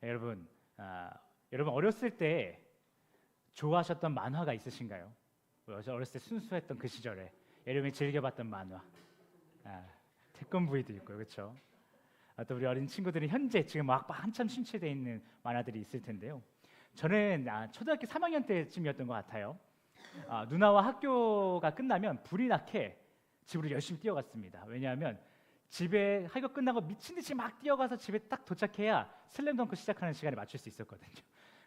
여러분, 여러분 어렸을 때 좋아하셨던 만화가 있으신가요? 어렸을 때 순수했던 그 시절에 여러분이 즐겨봤던 만화. 태권브이도 있고요, 그렇죠? 또 우리 어린 친구들은 현재 지금 막 한참 심취돼 있는 만화들이 있을 텐데요. 저는 초등학교 3학년 때쯤이었던 것 같아요. 누나와 학교가 끝나면 불이 나게 집으로 열심히 뛰어갔습니다. 왜냐하면 집에 학교 끝나고 미친 듯이 막 뛰어가서 집에 딱 도착해야 슬램덩크 시작하는 시간에 맞출 수 있었거든요.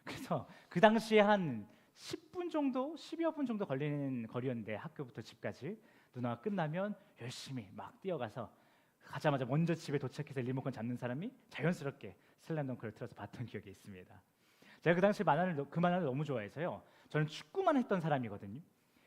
그래서 그 당시에 한 10분 정도, 10여 분 정도 걸리는 거리였는데 학교부터 집까지 누나가 끝나면 열심히 막 뛰어가서 가자마자 먼저 집에 도착해서 리모컨 잡는 사람이 자연스럽게 슬램덩크를 틀어서 봤던 기억이 있습니다. 제가 그 당시 그 만화를 너무 좋아해서요. 저는 축구만 했던 사람이거든요.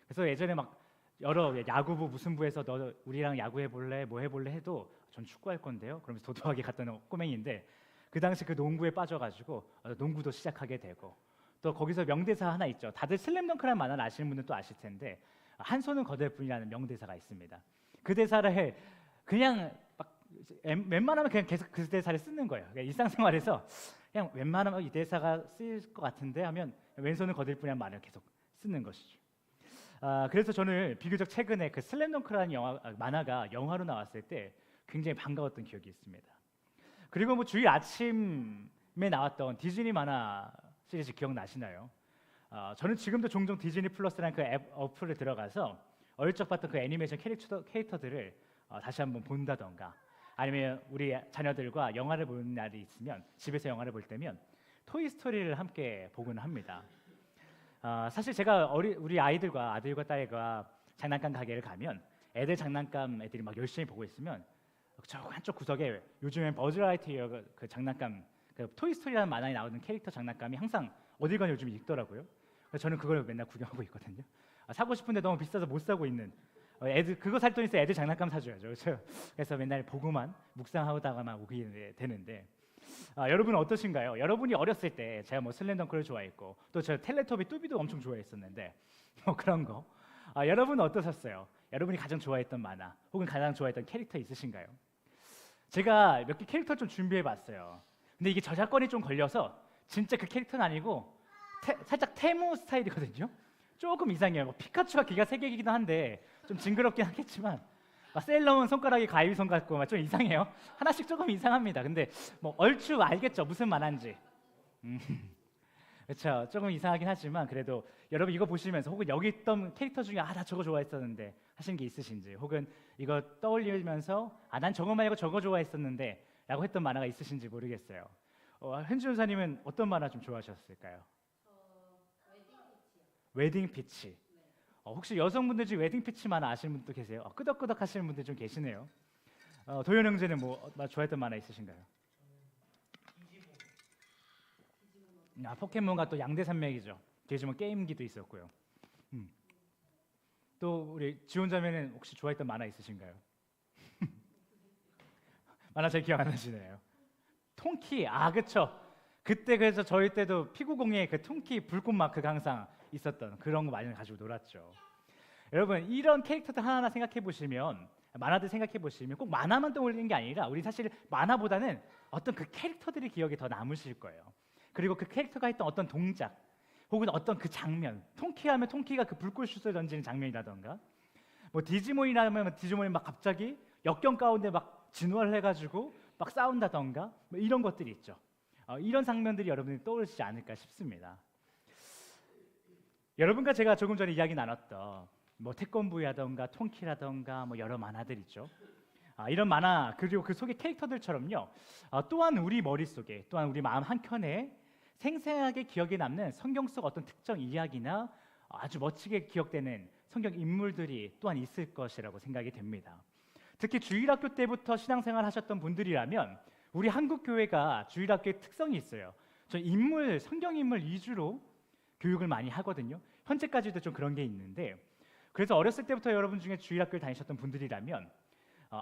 그래서 예전에 막 여러 야구부 무슨 부에서 너 우리랑 야구해 볼래 뭐 해볼래 해도 전 축구할 건데요. 그러면서 도도하게 갔던 꼬맹이인데 그 당시 그 농구에 빠져가지고 농구도 시작하게 되고 또 거기서 명대사 하나 있죠. 다들 슬램덩크라는 만화를 아시는 분은 또 아실 텐데 한 손은 거들 뿐이라는 명대사가 있습니다. 그 대사를 그냥 막 웬만하면 그냥 계속 그 대사를 쓰는 거예요. 그러니까 일상생활에서 그냥 웬만하면 이 대사가 쓰일 것 같은데 하면 왼손은 거들 뿐이라는 말을 계속 쓰는 것이죠. 그래서 저는 비교적 최근에 그 슬램덩크라는 만화가 영화로 나왔을 때 굉장히 반가웠던 기억이 있습니다. 그리고 뭐 주일 아침에 나왔던 디즈니 만화 시리즈 기억나시나요? 저는 지금도 종종 디즈니 플러스라는 그 앱 어플에 들어가서 어릴 적 봤던 그 애니메이션 캐릭터들을 다시 한번 본다던가 아니면 우리 자녀들과 영화를 보는 날이 있으면 집에서 영화를 볼 때면 토이스토리를 함께 보곤 합니다. 사실 제가 우리 아들과 딸과 장난감 가게를 가면 애들이 막 열심히 보고 있으면 저 한쪽 구석에 요즘엔 버즈 라이트이어 그 장난감 그 토이스토리라는 만화에 나오는 캐릭터 장난감이 항상 어딜 가나 요즘 있더라고요. 그래서 저는 그걸 맨날 구경하고 있거든요. 사고 싶은데 너무 비싸서 못 사고 있는 애들 그거 살 돈 있어 애들 장난감 사줘야죠. 그래서 맨날 보고만 묵상하다가만 오게 되는데 여러분은 어떠신가요? 여러분이 어렸을 때 제가 뭐 슬램덩크를 좋아했고 또 저 텔레토비 뚜비도 엄청 좋아했었는데 뭐 그런 거 여러분은 어떠셨어요? 여러분이 가장 좋아했던 만화 혹은 가장 좋아했던 캐릭터 있으신가요? 제가 몇 개 캐릭터 좀 준비해봤어요. 근데 이게 저작권이 좀 걸려서 진짜 그 캐릭터는 아니고 살짝 테무 스타일이거든요. 조금 이상해요. 뭐 피카츄가 귀가 세 개이기도 한데 좀 징그럽긴 하겠지만 셀러문 손가락이 가위손 같고 좀 이상해요. 하나씩 조금 이상합니다. 근데 뭐 얼추 알겠죠 무슨 만화인지. 그렇죠. 조금 이상하긴 하지만 그래도 여러분 이거 보시면서 혹은 여기 있던 캐릭터 중에 나 저거 좋아했었는데 하신 게 있으신지 혹은 이거 떠올리면서 난 저거 말고 저거 좋아했었는데 라고 했던 만화가 있으신지 모르겠어요. 현주 전사님은 어떤 만화 좀 좋아하셨을까요? 웨딩 피치. 혹시 여성분들 중에 웨딩 피치 만화 아시는 분도 계세요? 끄덕끄덕 하시는 분들 좀 계시네요. 도현 형제는 뭐 좋아했던 만화 있으신가요? 포켓몬과 또 양대산맥이죠. 디지몬 게임기도 있었고요. 또 우리 지원자매는 혹시 좋아했던 만화 있으신가요? 만화 잘 기억 안 나시네요. 통키, 그쵸. 그때 그래서 저희 때도 피구공예 그 통키 불꽃 마크가 항상 있었던 그런 거 많이 가지고 놀았죠. 여러분 이런 캐릭터들 하나하나 생각해 보시면 만화들 생각해 보시면 꼭 만화만 떠올리는 게 아니라 우리 사실 만화보다는 어떤 그 캐릭터들이 기억에 더 남으실 거예요. 그리고 그 캐릭터가 했던 어떤 동작 혹은 어떤 그 장면 통키 하면 통키가 그 불꽃슛을 던지는 장면이라던가 뭐 디지몬이라면 디지몬이 막 갑자기 역경 가운데 막 진화를 해가지고 막 싸운다던가 뭐 이런 것들이 있죠. 이런 장면들이 여러분이 떠오르시지 않을까 싶습니다. 여러분과 제가 조금 전에 이야기 나눴던 뭐 태권브이라던가 통키라던가 뭐 여러 만화들 있죠. 이런 만화 그리고 그 속의 캐릭터들처럼요. 또한 우리 머릿속에 또한 우리 마음 한켠에 생생하게 기억에 남는 성경 속 어떤 특정 이야기나 아주 멋지게 기억되는 성경 인물들이 또한 있을 것이라고 생각이 됩니다. 특히 주일학교 때부터 신앙생활 하셨던 분들이라면 우리 한국 교회가 주일학교의 특성이 있어요. 저 성경 인물 위주로 교육을 많이 하거든요. 현재까지도 좀 그런 게 있는데 그래서 어렸을 때부터 여러분 중에 주일학교를 다니셨던 분들이라면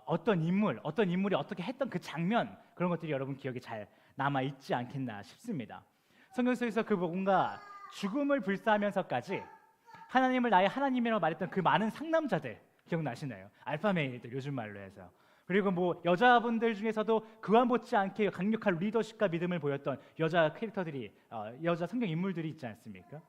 어떤 인물이 어떻게 했던 그 장면 그런 것들이 여러분 기억에 잘 남아 있지 않겠나 싶습니다. 성경 속에서 그 뭔가 죽음을 불사하면서까지 하나님을 나의 하나님이라고 말했던 그 많은 상남자들 기억나시나요? 알파메일들 요즘 말로 해서 그리고 뭐 여자분들 중에서도 그와 못지않게 강력한 리더십과 믿음을 보였던 여자 캐릭터들이 여자 성경 인물들이 있지 않습니까?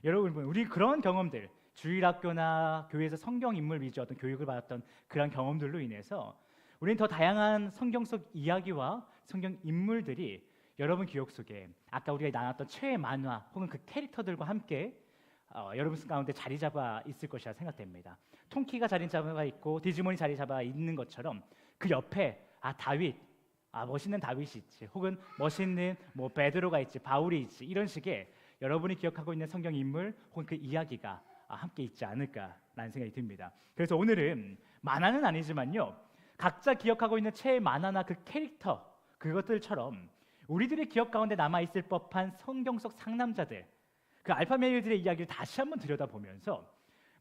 여러분, 우리 그런 경험들, 주일학교나 교회에서 성경 인물 위주 어떤 교육을 받았던 그런 경험들로 인해서 우리는 더 다양한 성경 속 이야기와 성경 인물들이 여러분 기억 속에 아까 우리가 나눴던 최애 만화 혹은 그 캐릭터들과 함께 여러분 가운데 자리 잡아 있을 것이라 생각됩니다. 통키가 자리 잡아 있고 디지몬이 자리 잡아 있는 것처럼 그 옆에 다윗, 멋있는 다윗이 있지, 혹은 멋있는 뭐 베드로가 있지, 바울이 있지, 이런 식의 여러분이 기억하고 있는 성경 인물 혹은 그 이야기가 함께 있지 않을까라는 생각이 듭니다. 그래서 오늘은 만화는 아니지만요, 각자 기억하고 있는 최애 만화나 그 캐릭터, 그것들처럼 우리들의 기억 가운데 남아 있을 법한 성경 속 상남자들, 그 알파 메일들의 이야기를 다시 한번 들여다보면서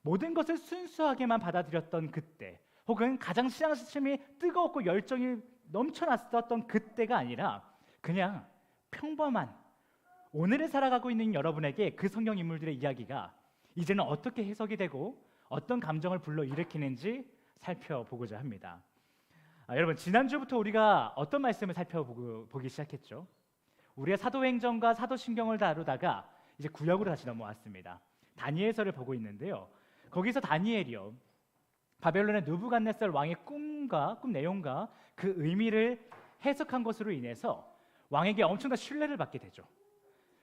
모든 것을 순수하게만 받아들였던 그때, 혹은 가장 신앙 시침이 뜨겁고 열정이 넘쳐났었던 그때가 아니라 그냥 평범한 오늘을 살아가고 있는 여러분에게 그 성경 인물들의 이야기가 이제는 어떻게 해석이 되고 어떤 감정을 불러일으키는지 살펴보고자 합니다. 여러분, 지난주부터 우리가 어떤 말씀을 살펴보기 시작했죠? 우리가 사도행전과 사도신경을 다루다가 이제 구역으로 다시 넘어왔습니다. 다니엘서를 보고 있는데요, 거기서 다니엘이요, 바벨론의 느부갓네살 왕의 꿈 내용과 그 의미를 해석한 것으로 인해서 왕에게 엄청난 신뢰를 받게 되죠.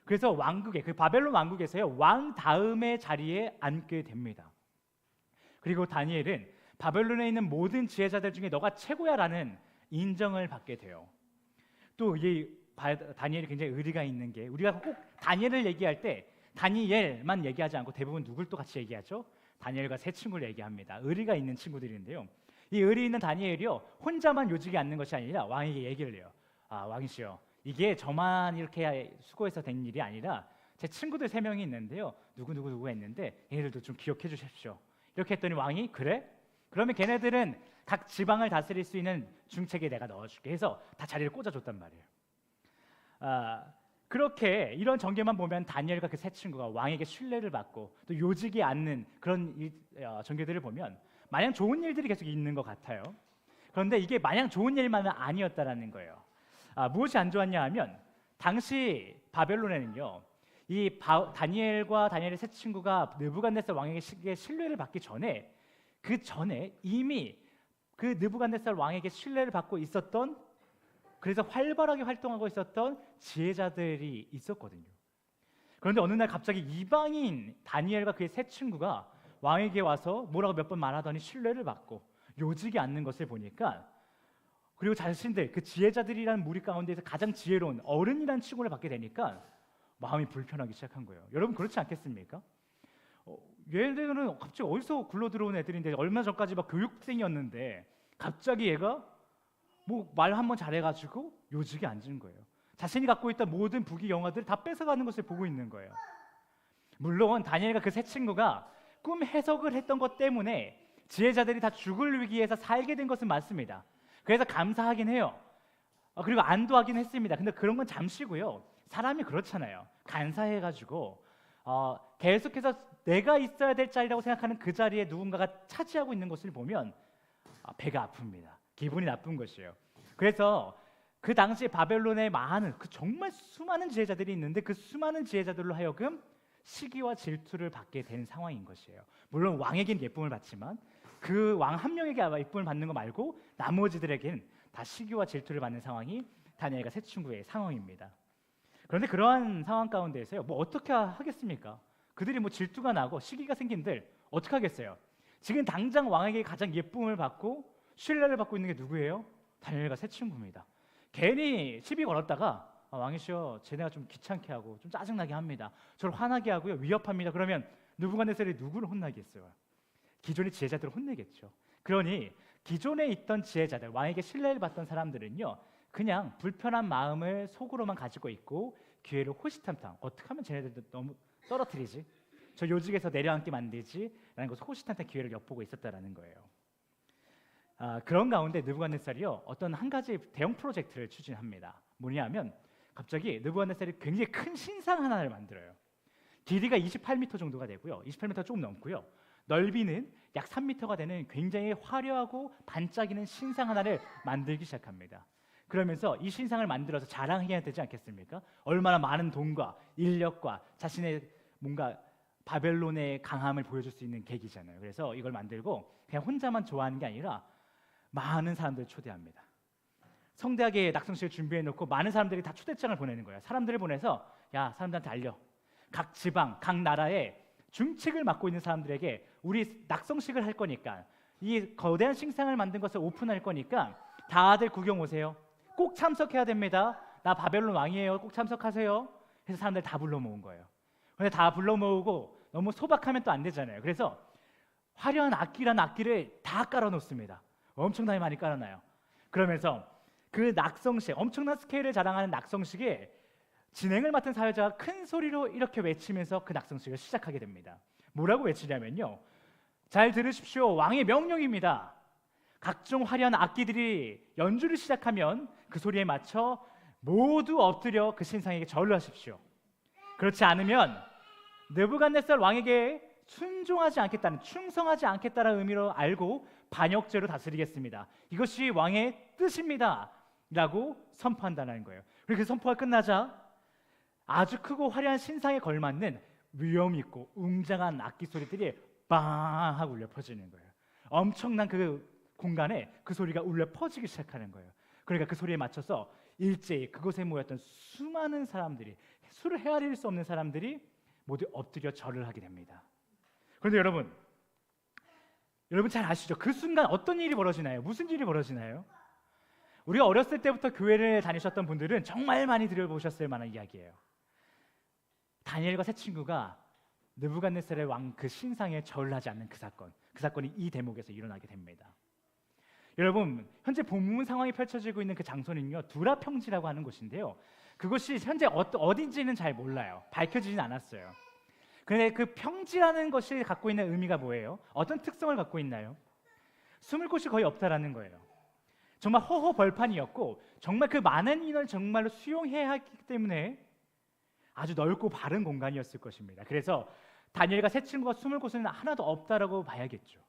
그래서 왕국의 그 바벨론 왕국에서요, 왕 다음의 자리에 앉게 됩니다. 그리고 다니엘은 바벨론에 있는 모든 지혜자들 중에 너가 최고야라는 인정을 받게 돼요. 또 이 다니엘이 굉장히 의리가 있는 게, 우리가 꼭 다니엘을 얘기할 때 다니엘만 얘기하지 않고 대부분 누굴 또 같이 얘기하죠? 다니엘과 세 친구를 얘기합니다. 의리가 있는 친구들인데요, 이 의리 있는 다니엘이요, 혼자만 요직에 앉는 것이 아니라 왕에게 얘기를 해요. 왕이시여, 이게 저만 이렇게 수고해서 된 일이 아니라 제 친구들 3명이 있는데요, 누구가 있는데 얘네들도 좀 기억해 주십시오. 이렇게 했더니 왕이, 그래? 그러면 걔네들은 각 지방을 다스릴 수 있는 중책에 내가 넣어줄게 해서 다 자리를 꽂아줬단 말이에요. 그렇게 이런 전개만 보면 다니엘과 그 세 친구가 왕에게 신뢰를 받고 또 요직이 않는 그런 전개들을 보면 마냥 좋은 일들이 계속 있는 것 같아요. 그런데 이게 마냥 좋은 일만은 아니었다라는 거예요. 무엇이 안 좋았냐 하면, 당시 바벨론에는요, 다니엘과 다니엘의 세 친구가 느부갓네살 왕에게 신뢰를 받기 전에, 그 전에 이미 그 느부갓네살 왕에게 신뢰를 받고 있었던, 그래서 활발하게 활동하고 있었던 지혜자들이 있었거든요. 그런데 어느 날 갑자기 이방인 다니엘과 그의 세 친구가 왕에게 와서 뭐라고 몇 번 말하더니 신뢰를 받고 요직이 않는 것을 보니까, 그리고 자신들 그 지혜자들이라는 무리 가운데서 가장 지혜로운 어른이라는 칭호를 받게 되니까 마음이 불편하기 시작한 거예요. 여러분, 그렇지 않겠습니까? 얘네들은 갑자기 어디서 굴러 들어온 애들인데 얼마 전까지 막 교육생이었는데 갑자기 얘가 뭐 말 한번 잘해가지고 요직에 앉은 거예요. 자신이 갖고 있던 모든 부귀 영화들을 다 뺏어가는 것을 보고 있는 거예요. 물론 다니엘과 그 세 친구가 꿈 해석을 했던 것 때문에 지혜자들이 다 죽을 위기에서 살게 된 것은 맞습니다. 그래서 감사하긴 해요. 그리고 안도하긴 했습니다. 근데 그런 건 잠시고요. 사람이 그렇잖아요. 간사해가지고 계속해서 내가 있어야 될 자리라고 생각하는 그 자리에 누군가가 차지하고 있는 것을 보면 배가 아픕니다. 기분이 나쁜 것이에요. 그래서 그 당시에 바벨론에 많은 정말 수많은 지혜자들이 있는데 그 수많은 지혜자들로 하여금 시기와 질투를 받게 된 상황인 것이에요. 물론 왕에게는 예쁨을 받지만 그 왕 한 명에게 예쁨을 받는 거 말고 나머지들에게는 다 시기와 질투를 받는 상황이 다니엘과 세 친구의 상황입니다. 그런데 그러한 상황 가운데에서요, 뭐 어떻게 하겠습니까? 그들이 뭐 질투가 나고 시기가 생긴들 어떻게 하겠어요? 지금 당장 왕에게 가장 예쁨을 받고 신뢰를 받고 있는 게 누구예요? 다니엘과 세 친구입니다. 괜히 시비 걸었다가 왕이시여, 쟤네가 좀 귀찮게 하고 좀 짜증나게 합니다. 저를 화나게 하고요, 위협합니다. 그러면 느부갓네살이 누구를 혼나겠어요? 기존의 지혜자들을 혼내겠죠. 그러니 기존에 있던 지혜자들, 왕에게 신뢰를 받던 사람들은요, 그냥 불편한 마음을 속으로만 가지고 있고 기회를 호시탐탐, 어떻게 하면 쟤네들도 너무 떨어뜨리지? 저 요직에서 내려앉게 만들지? 라는 것을 호시탐탐 기회를 엿보고 있었다라는 거예요. 그런 가운데 느부갓네살이요, 어떤 한 가지 대형 프로젝트를 추진합니다. 뭐냐면 갑자기 느부갓네살이 굉장히 큰 신상 하나를 만들어요. 길이가 28m 정도가 되고요, 28m 조금 넘고요, 넓이는 약 3m가 되는 굉장히 화려하고 반짝이는 신상 하나를 만들기 시작합니다. 그러면서 이 신상을 만들어서 자랑해야 되지 않겠습니까? 얼마나 많은 돈과 인력과 자신의 뭔가 바벨론의 강함을 보여줄 수 있는 계기잖아요. 그래서 이걸 만들고 그냥 혼자만 좋아하는 게 아니라 많은 사람들을 초대합니다. 성대하게 낙성식을 준비해놓고 많은 사람들이 다 초대장을 보내는 거예요. 사람들을 보내서 야, 사람들한테 알려. 각 지방, 각 나라의 중책을 맡고 있는 사람들에게 우리 낙성식을 할 거니까, 이 거대한 신상을 만든 것을 오픈할 거니까 다들 구경 오세요. 꼭 참석해야 됩니다. 나 바벨론 왕이에요. 꼭 참석하세요. 그래서 사람들 다 불러 모은 거예요. 근데 다 불러 모으고 너무 소박하면 또 안 되잖아요. 그래서 화려한 악기를 다 깔아놓습니다. 엄청나게 많이 깔아놔요. 그러면서 그 낙성식, 엄청난 스케일을 자랑하는 낙성식에 진행을 맡은 사회자가 큰 소리로 이렇게 외치면서 그 낙성식을 시작하게 됩니다. 뭐라고 외치냐면요, 잘 들으십시오. 왕의 명령입니다. 각종 화려한 악기들이 연주를 시작하면 그 소리에 맞춰 모두 엎드려 그 신상에게 절을 하십시오. 그렇지 않으면 느부갓네살 왕에게 순종하지 않겠다는, 충성하지 않겠다는 의미로 알고 반역죄로 다스리겠습니다. 이것이 왕의 뜻입니다 라고 선포한다는 거예요. 그렇게 선포가 끝나자 아주 크고 화려한 신상에 걸맞는 위험 있고 웅장한 악기 소리들이 빵 하고 울려 퍼지는 거예요. 엄청난 그 공간에 그 소리가 울려 퍼지기 시작하는 거예요. 그러니까 그 소리에 맞춰서 일제히 그곳에 모였던 수많은 사람들이, 수를 헤아릴 수 없는 사람들이 모두 엎드려 절을 하게 됩니다. 그런데 여러분 잘 아시죠? 그 순간 어떤 일이 벌어지나요? 무슨 일이 벌어지나요? 우리가 어렸을 때부터 교회를 다니셨던 분들은 정말 많이 들어보셨을 만한 이야기예요. 다니엘과 세 친구가 느부갓네살의 왕 그 신상에 절을 하지 않는 그 사건이 이 대목에서 일어나게 됩니다. 여러분, 현재 본문 상황이 펼쳐지고 있는 그 장소는요, 두라 평지라고 하는 곳인데요, 그것이 현재 어딘지는 잘 몰라요. 밝혀지진 않았어요. 그런데 그 평지라는 것이 갖고 있는 의미가 뭐예요? 어떤 특성을 갖고 있나요? 숨을 곳이 거의 없다라는 거예요. 정말 허허벌판이었고 정말 그 많은 인원을 정말로 수용해야 하기 때문에 아주 넓고 바른 공간이었을 것입니다. 그래서 다니엘과 세 친구가 숨을 곳은 하나도 없다라고 봐야겠죠.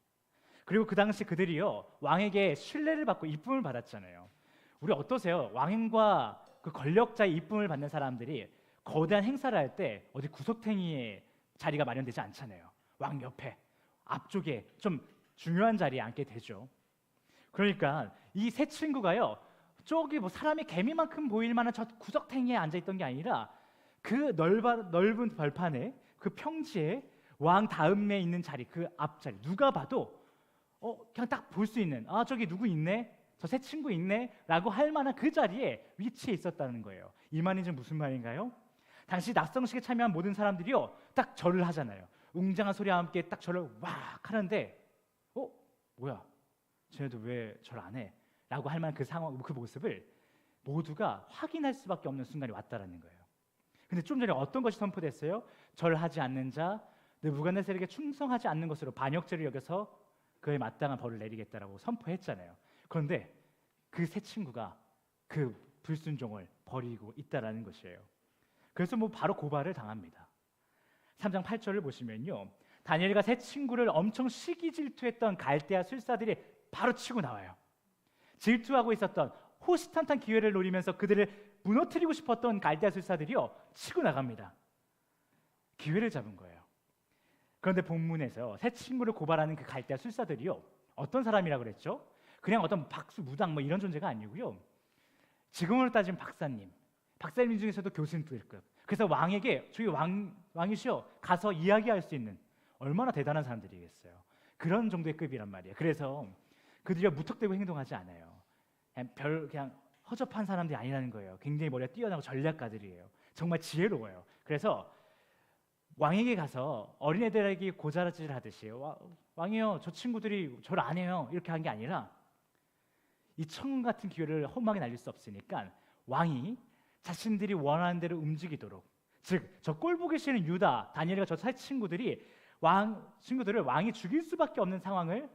그리고 그 당시 그들이요, 왕에게 신뢰를 받고 이쁨을 받았잖아요. 우리 어떠세요? 왕과 그 권력자의 이쁨을 받는 사람들이 거대한 행사를 할 때 어디 구석탱이에 자리가 마련되지 않잖아요. 왕 옆에 앞쪽에 좀 중요한 자리에 앉게 되죠. 그러니까 이 세 친구가요, 저기 뭐 사람이 개미만큼 보일 만한 저 구석탱이에 앉아 있던 게 아니라 그 넓은 벌판에, 그 평지에 왕 다음에 있는 자리, 그 앞자리, 누가 봐도 그냥 딱 볼 수 있는, 아 저기 누구 있네, 저 세 친구 있네 라고 할 만한 그 자리에 위치해 있었다는 거예요. 이 말이 좀 무슨 말인가요? 당시 낙성식에 참여한 모든 사람들이요, 딱 절을 하잖아요. 웅장한 소리와 함께 딱 절을 왁 하는데 뭐야, 쟤네도 왜 절 안 해? 라고 할 만한 그 상황, 그 모습을 모두가 확인할 수밖에 없는 순간이 왔다라는 거예요. 근데 좀 전에 어떤 것이 선포됐어요? 절하지 않는 자, 느부갓네살에게 충성하지 않는 것으로 반역죄를 여겨서 그에 마땅한 벌을 내리겠다라고 선포했잖아요. 그런데 그 세 친구가 그 불순종을 벌이고 있다라는 것이에요. 그래서 바로 고발을 당합니다. 3장 8절을 보시면요, 다니엘과 세 친구를 엄청 시기 질투했던 갈대아 술사들이 바로 치고 나와요. 질투하고 있었던, 호시탐탐 기회를 노리면서 그들을 무너뜨리고 싶었던 갈대아 술사들이요, 치고 나갑니다. 기회를 잡은 거예요. 그런데 본문에서 세 친구를 고발하는 그 갈대아 술사들이요, 어떤 사람이라고 그랬죠? 그냥 어떤 박수, 무당 이런 존재가 아니고요, 지금으로 따지면 박사님 중에서도 교수님급. 그래서 왕에게 저희 왕이시여 가서 이야기할 수 있는 얼마나 대단한 사람들이겠어요. 그런 정도의 급이란 말이에요. 그래서 그들이 무턱대고 행동하지 않아요. 그냥 허접한 사람들이 아니라는 거예요. 굉장히 머리가 뛰어나고 전략가들이에요. 정말 지혜로워요. 그래서 왕에게 가서 어린애들에게 고자질 하듯이 왕이요, 저 친구들이 저를 안 해요 이렇게 한 게 아니라, 이 천군 같은 기회를 험하게 날릴 수 없으니까 왕이 자신들이 원하는 대로 움직이도록, 즉 저 꼴 보기 싫은 유다, 다니엘과 저 세 친구들을 왕이 죽일 수밖에 없는 상황을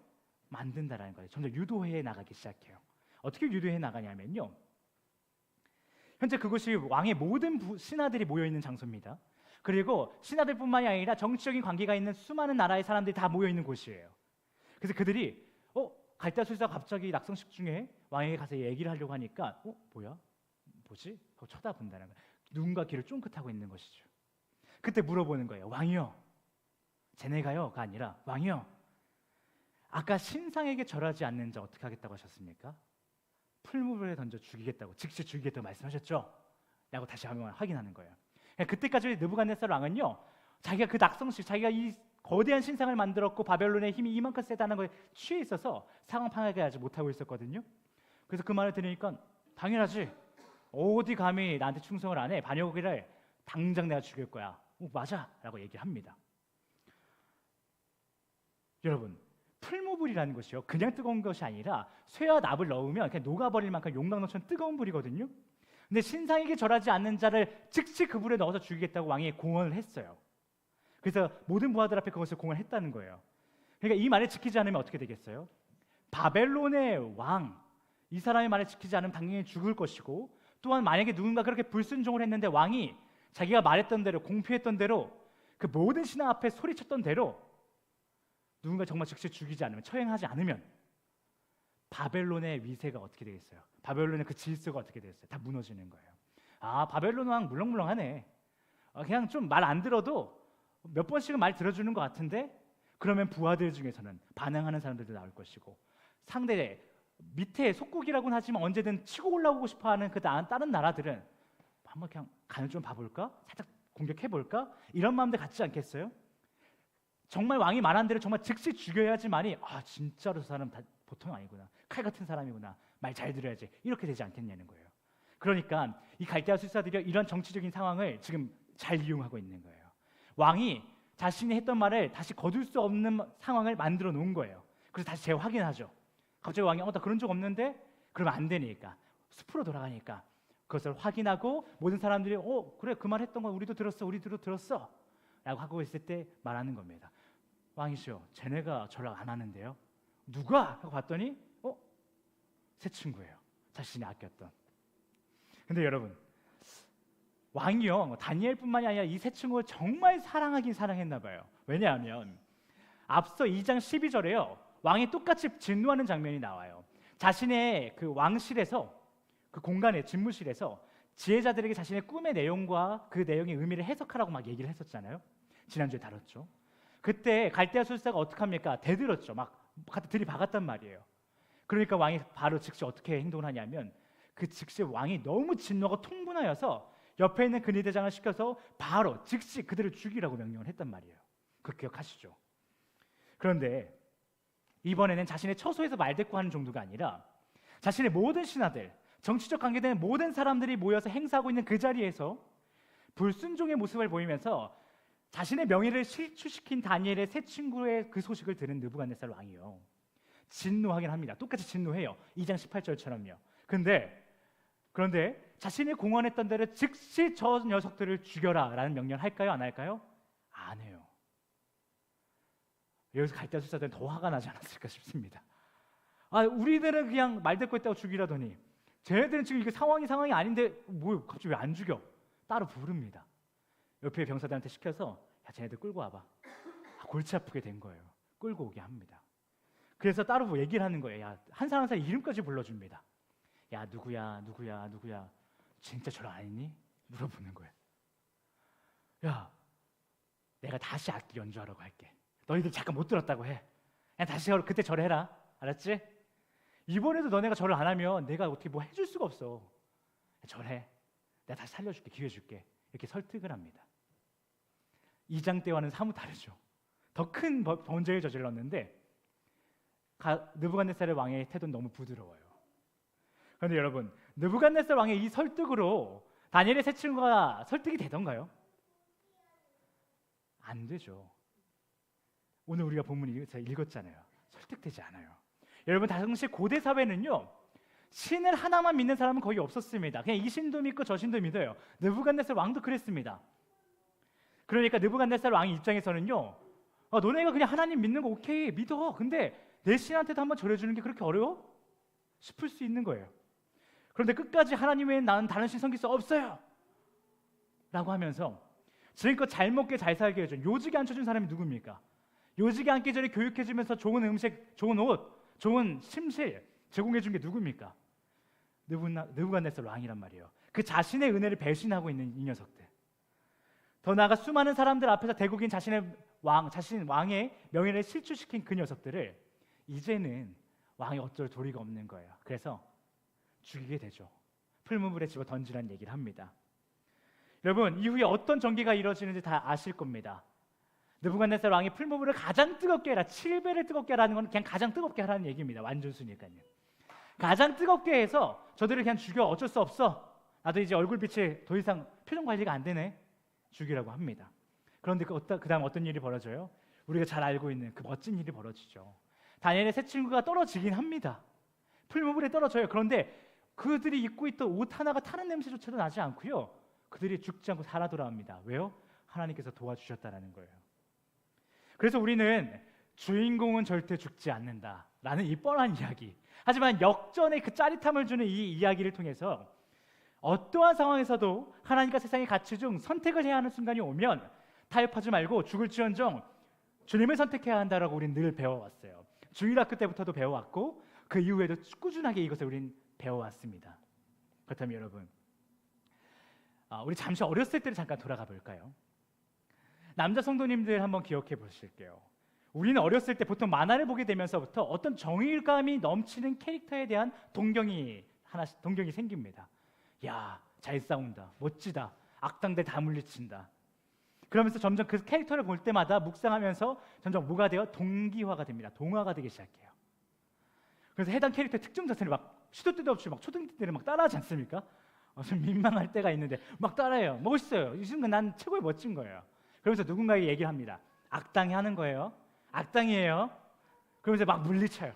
만든다라는 거예요. 점점 유도해 나가기 시작해요. 어떻게 유도해 나가냐면요, 현재 그곳이 왕의 모든 신하들이 모여 있는 장소입니다. 그리고 신하들뿐만이 아니라 정치적인 관계가 있는 수많은 나라의 사람들이 다 모여 있는 곳이에요. 그래서 그들이 갈대아술사가 갑자기 낙성식 중에 왕에게 가서 얘기를 하려고 하니까 뭐야? 뭐지? 하고 쳐다본다는 거예요. 누군가 귀를 쫑긋하고 있는 것이죠. 그때 물어보는 거예요. 왕이요, 제네가요가 아니라 왕이요, 아까 신상에게 절하지 않는 자 어떻게 하겠다고 하셨습니까? 풀무불에 던져 죽이겠다고, 즉시 죽이겠다고 말씀하셨죠? 라고 다시 한번 확인하는 거예요. 그때까지 느부갓네살 왕은요, 자기가 그 낙성식, 자기가 이 거대한 신상을 만들었고 바벨론의 힘이 이만큼 세다는 거에 취해 있어서 상황 파악을 하지 못하고 있었거든요. 그래서 그 말을 들으니까 당연하지, 어디 감히 나한테 충성을 안 해, 반역이를 당장 내가 죽일 거야. 맞아 라고 얘기를 합니다. 여러분, 풀무불이라는 것이요, 그냥 뜨거운 것이 아니라 쇠와 납을 넣으면 그냥 녹아버릴 만큼 용광로처럼 뜨거운 불이거든요. 근데 신상에게 절하지 않는 자를 즉시 그 불에 넣어서 죽이겠다고 왕이 공언을 했어요. 그래서 모든 부하들 앞에 그것을 공언했다는 거예요. 그러니까 이 말을 지키지 않으면 어떻게 되겠어요? 바벨론의 왕, 이 사람의 말을 지키지 않으면 당연히 죽을 것이고, 또한 만약에 누군가 그렇게 불순종을 했는데 왕이 자기가 말했던 대로, 공표했던 대로, 그 모든 신하 앞에 소리쳤던 대로 누군가 정말 즉시 죽이지 않으면, 처형하지 않으면 바벨론의 위세가 어떻게 되겠어요? 바벨론의 그 질서가 어떻게 되겠어요? 다 무너지는 거예요. 바벨론 왕 물렁물렁하네. 그냥 좀 말 안 들어도 몇 번씩은 말 들어주는 것 같은데, 그러면 부하들 중에서는 반항하는 사람들도 나올 것이고, 상대 밑에 속국이라고는 하지만 언제든 치고 올라오고 싶어하는 그 다른 나라들은 한번 그냥 간을 좀 봐볼까? 살짝 공격해볼까? 이런 마음들 갖지 않겠어요? 정말 왕이 말한 대로 정말 즉시 죽여야지만이 진짜로 저 사람 다 보통 아니구나, 칼 같은 사람이구나, 말 잘 들어야지, 이렇게 되지 않겠냐는 거예요. 그러니까 이 갈대아 술사들이 이런 정치적인 상황을 지금 잘 이용하고 있는 거예요. 왕이 자신이 했던 말을 다시 거둘 수 없는 상황을 만들어 놓은 거예요. 그래서 다시 재확인하죠. 갑자기 왕이 나 그런 적 없는데? 그러면 안 되니까, 숲으로 돌아가니까 그것을 확인하고 모든 사람들이 그래, 그 말 했던 거 우리도 들었어 라고 하고 있을 때 말하는 겁니다. 왕이시여, 쟤네가 전락 안 하는데요? 누가? 하고 봤더니 새 친구예요. 자신이 아꼈던. 근데 여러분, 왕이요, 다니엘뿐만이 아니라 이 새 친구를 정말 사랑하긴 사랑했나 봐요. 왜냐하면 앞서 2장 12절에요, 왕이 똑같이 진노하는 장면이 나와요. 자신의 그 왕실에서, 그 공간의 집무실에서 지혜자들에게 자신의 꿈의 내용과 그 내용의 의미를 해석하라고 막 얘기를 했었잖아요. 지난주에 다뤘죠. 그때 갈대아 술사가 어떻게 합니까? 대들었죠. 막 갖다 들이박았단 말이에요. 그러니까 왕이 바로 즉시 어떻게 행동을 하냐면, 그 즉시 왕이 너무 진노가 통분하여서 옆에 있는 근위대장을 시켜서 바로 즉시 그들을 죽이라고 명령을 했단 말이에요. 그 기억하시죠? 그런데 이번에는 자신의 처소에서 말대꾸하는 정도가 아니라 자신의 모든 신하들, 정치적 관계되는 모든 사람들이 모여서 행사하고 있는 그 자리에서 불순종의 모습을 보이면서 자신의 명예를 실추시킨 다니엘의 새 친구의 그 소식을 들은 느부갓네살 왕이요, 진노하긴 합니다. 똑같이 진노해요. 2장 18절처럼요. 그런데 자신이 공언했던 대로 즉시 저 녀석들을 죽여라 라는 명령을 할까요? 안 할까요? 안 해요. 여기서 갈대아 술사들은 더 화가 나지 않았을까 싶습니다. 우리들은 그냥 말대꾸 했다고 죽이라더니 쟤네들은 지금 이게 상황이 아닌데 갑자기 왜 안 죽여? 따로 부릅니다. 옆에 병사들한테 시켜서 쟤네들 끌고 와봐. 골치 아프게 된 거예요. 끌고 오게 합니다. 그래서 따로 얘기를 하는 거예요. 한 사람 한 사람 이름까지 불러줍니다. 야, 누구야. 진짜 절 안 했니? 물어보는 거예요. 야, 내가 다시 악기 연주하라고 할게. 너희들 잠깐 못 들었다고 해. 그냥 다시 그때 절해라. 알았지? 이번에도 너네가 절을 안 하면 내가 어떻게 뭐 해줄 수가 없어. 절해. 내가 다시 살려줄게. 기회 줄게. 이렇게 설득을 합니다. 2장 때와는 사뭇 다르죠. 더 큰 범죄를 저질렀는데 느부갓네살 왕의 태도는 너무 부드러워요. 그런데 여러분, 느부갓네살 왕의 이 설득으로 다니엘의 새 친구가 설득이 되던가요? 안 되죠. 오늘 우리가 본문을 읽었잖아요. 설득되지 않아요. 여러분, 당시 고대 사회는요, 신을 하나만 믿는 사람은 거의 없었습니다. 그냥 이 신도 믿고 저 신도 믿어요. 느부갓네살 왕도 그랬습니다. 그러니까 느부갓네살 왕의 입장에서는요, 너네가 그냥 하나님 믿는 거 오케이, 믿어. 근데 내 신한테도 한번 절해주는 게 그렇게 어려워? 싶을 수 있는 거예요. 그런데 끝까지 하나님 외에 나는 다른 신 섬길 수 없어요 라고 하면서 지금껏 잘 먹게 잘 살게 해준, 요직에 앉혀준 사람이 누굽니까? 요직에 앉기 전에 교육해주면서 좋은 음식, 좋은 옷, 좋은 침실 제공해준 게 누굽니까? 느부갓네살 왕이란 말이에요. 그 자신의 은혜를 배신하고 있는 이 녀석들. 더 나아가 수많은 사람들 앞에서 대국인 자신 왕의 명예를 실추시킨 그 녀석들을 이제는 왕이 어쩔 도리가 없는 거예요. 그래서 죽이게 되죠. 풀무불에 집어 던지라는 얘기를 합니다. 여러분, 이후에 어떤 전개가 이루어지는지 다 아실 겁니다. 느부갓네살 왕이 풀무불을 가장 뜨겁게 해라, 7배를 뜨겁게 하라는 건 그냥 가장 뜨겁게 하라는 얘기입니다. 완전수니까요. 가장 뜨겁게 해서 저들을 그냥 죽여, 어쩔 수 없어, 나도 이제 얼굴빛이 더 이상 표정 관리가 안 되네, 죽이라고 합니다. 그런데 그 다음 어떤 일이 벌어져요? 우리가 잘 알고 있는 그 멋진 일이 벌어지죠. 다니엘의 세 친구가 떨어지긴 합니다. 풀무불에 떨어져요. 그런데 그들이 입고 있던 옷 하나가 타는 냄새조차도 나지 않고요, 그들이 죽지 않고 살아 돌아옵니다. 왜요? 하나님께서 도와주셨다는 거예요. 그래서 우리는 주인공은 절대 죽지 않는다라는 이 뻔한 이야기, 하지만 역전의 그 짜릿함을 주는 이 이야기를 통해서 어떠한 상황에서도 하나님과 세상의 가치 중 선택을 해야 하는 순간이 오면 타협하지 말고 죽을지언정 주님을 선택해야 한다라고 우리는 늘 배워왔어요. 주일학교 때부터도 배워왔고 그 이후에도 꾸준하게 이것을 우리는 배워왔습니다. 그렇다면 여러분, 우리 잠시 어렸을 때를 잠깐 돌아가 볼까요? 남자 성도님들 한번 기억해 보실게요. 우리는 어렸을 때 보통 만화를 보게 되면서부터 어떤 정의감이 넘치는 캐릭터에 대한 동경이 생깁니다. 야, 잘 싸운다, 멋지다, 악당들 다 물리친다. 그러면서 점점 그 캐릭터를 볼 때마다 묵상하면서 점점 뭐가 돼요? 동기화가 됩니다. 동화가 되기 시작해요. 그래서 해당 캐릭터의 특정 자체를 막 시도 때도 없이 막 초등학생들을 막 따라하지 않습니까? 좀 민망할 때가 있는데 막 따라해요. 멋있어요. 이 순간 난 최고의 멋진 거예요. 그러면서 누군가에게 얘기를 합니다. 악당이 하는 거예요. 악당이에요. 그러면서 막 물리쳐요.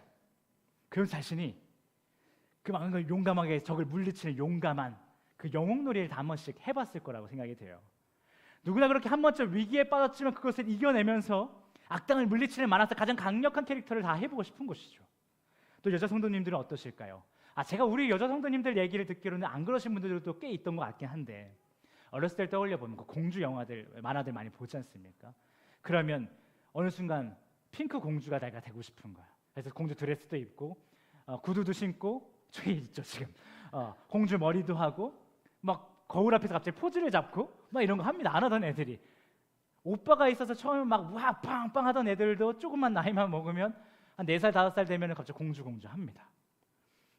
그러면서 자신이 그 막 용감하게 적을 물리치는 용감한 그 영웅놀이를 다 한 번씩 해봤을 거라고 생각이 돼요. 누구나 그렇게 한 번쯤 위기에 빠졌지만 그것을 이겨내면서 악당을 물리치는 만화에서 가장 강력한 캐릭터를 다 해보고 싶은 것이죠. 또 여자 성도님들은 어떠실까요? 제가 우리 여자 성도님들 얘기를 듣기로는 안 그러신 분들도 꽤 있던 것 같긴 한데, 어렸을 때 떠올려 보면 그 공주 영화들, 만화들 많이 보지 않습니까? 그러면 어느 순간 핑크 공주가 내가 되고 싶은 거야. 그래서 공주 드레스도 입고 구두도 신고, 저기 있죠 지금, 공주 머리도 하고 막 거울 앞에서 갑자기 포즈를 잡고 막 이런 거 합니다. 안 하던 애들이. 오빠가 있어서 처음에 막 와 빵빵 하던 애들도 조금만 나이만 먹으면 한 4살 5살 되면 갑자기 공주 합니다.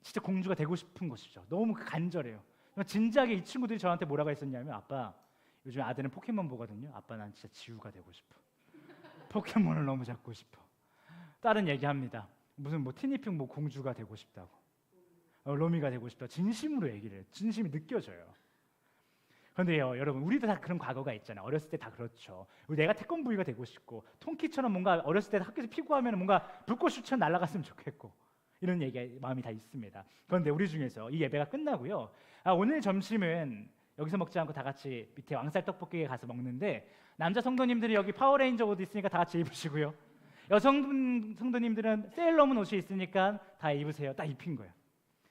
진짜 공주가 되고 싶은 것이죠. 너무 간절해요. 진지하게 이 친구들이 저한테 뭐라고 했었냐면, 아빠, 요즘 아들은 포켓몬 보거든요. 아빠, 난 진짜 지우가 되고 싶어. 포켓몬을 너무 잡고 싶어. 딸은 얘기합니다. 무슨 뭐 티니핑 뭐 공주가 되고 싶다고, 로미가 되고 싶다. 진심으로 얘기를 해요. 진심이 느껴져요. 그런데요, 여러분, 우리도 다 그런 과거가 있잖아요. 어렸을 때 다 그렇죠. 내가 태권부이가 되고 싶고, 통키처럼 뭔가 어렸을 때 학교에서 피구하면 뭔가 불꽃슈처럼 날아갔으면 좋겠고, 이런 얘기 마음이 다 있습니다. 그런데 우리 중에서 이 예배가 끝나고요, 오늘 점심은 여기서 먹지 않고 다 같이 밑에 왕살 떡볶이에 가서 먹는데, 남자 성도님들이 여기 파워레인저 옷 있으니까 다 같이 입으시고요, 여성 성도님들은 세일러문 옷이 있으니까 다 입으세요. 딱 입힌 거예요.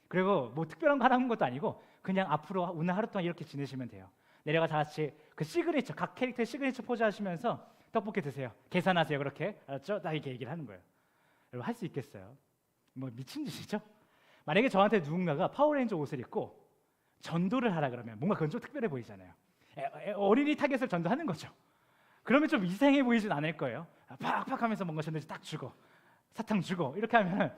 그리고 뭐 특별한 거 하는 것도 아니고 그냥 앞으로 오늘 하루 동안 이렇게 지내시면 돼요. 내려가 다 같이 그 시그니처, 각 캐릭터의 시그니처 포즈 하시면서 떡볶이 드세요. 계산하세요. 그렇게, 알았죠? 딱 이렇게 얘기를 하는 거예요. 여러분, 할 수 있겠어요? 뭐 미친 짓이죠? 만약에 저한테 누군가가 파워레인저 옷을 입고 전도를 하라 그러면 뭔가 그건 좀 특별해 보이잖아요. 어린이 타겟을 전도하는 거죠. 그러면 좀 이상해 보이진 않을 거예요. 팍팍 하면서 뭔가 전도지 딱 주고 사탕 주고 이렇게 하면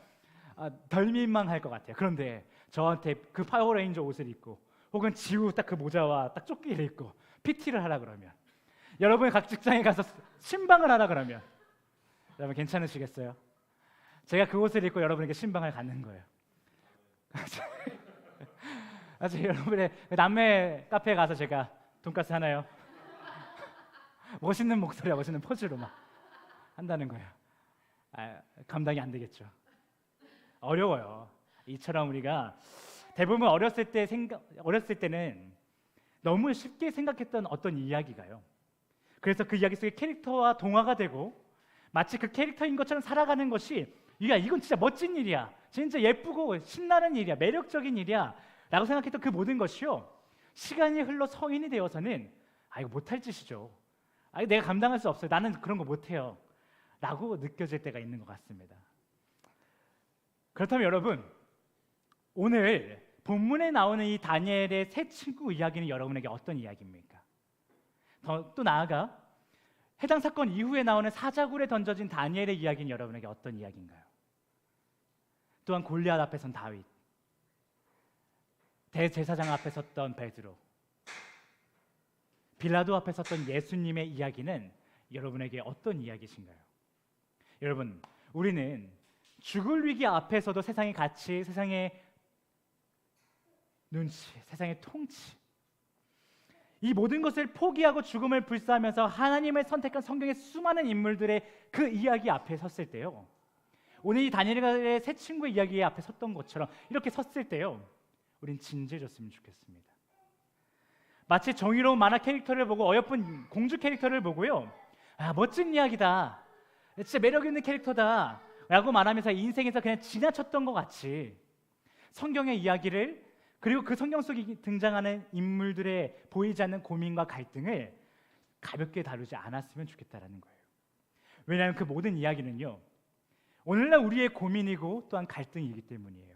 덜 민망할 것 같아요. 그런데 저한테 그 파워레인저 옷을 입고 혹은 지우 딱 그 모자와 딱 조끼를 입고 PT를 하라 그러면, 여러분이 각 직장에 가서 신방을 하라 그러면 여러분 괜찮으시겠어요? 제가 그 옷을 입고 여러분에게 신방을 갖는 거예요. 여러분의 남매 카페에 가서 제가 돈가스 하나요? 멋있는 목소리와 멋있는 포즈로 막 한다는 거예요. 감당이 안 되겠죠. 어려워요. 이처럼 우리가 대부분 어렸을 때는 너무 쉽게 생각했던 어떤 이야기가요, 그래서 그 이야기 속에 캐릭터와 동화가 되고 마치 그 캐릭터인 것처럼 살아가는 것이, 이건 진짜 멋진 일이야, 진짜 예쁘고 신나는 일이야, 매력적인 일이야 라고 생각했던 그 모든 것이요, 시간이 흘러 성인이 되어서는 이거 못할 짓이죠, 아니, 내가 감당할 수 없어요. 나는 그런 거 못해요. 라고 느껴질 때가 있는 것 같습니다. 그렇다면 여러분, 오늘 본문에 나오는 이 다니엘의 세 친구 이야기는 여러분에게 어떤 이야기입니까? 또 나아가 해당 사건 이후에 나오는 사자굴에 던져진 다니엘의 이야기는 여러분에게 어떤 이야기인가요? 또한 골리앗 앞에 선 다윗, 대제사장 앞에 섰던 베드로, 빌라도 앞에 섰던 예수님의 이야기는 여러분에게 어떤 이야기신가요? 여러분, 우리는 죽을 위기 앞에서도 세상의 가치, 세상의 눈치, 세상의 통치, 이 모든 것을 포기하고 죽음을 불사하면서 하나님을 선택한 성경의 수많은 인물들의 그 이야기 앞에 섰을 때요, 오늘 이 다니엘의 세 친구의 이야기 앞에 섰던 것처럼 이렇게 섰을 때요, 우린 진지해졌으면 좋겠습니다. 마치 정의로운 만화 캐릭터를 보고 어여쁜 공주 캐릭터를 보고요, 멋진 이야기다, 진짜 매력 있는 캐릭터다 라고 말하면서 인생에서 그냥 지나쳤던 것 같이 성경의 이야기를, 그리고 그 성경 속에 등장하는 인물들의 보이지 않는 고민과 갈등을 가볍게 다루지 않았으면 좋겠다라는 거예요. 왜냐하면 그 모든 이야기는요, 오늘날 우리의 고민이고 또한 갈등이기 때문이에요.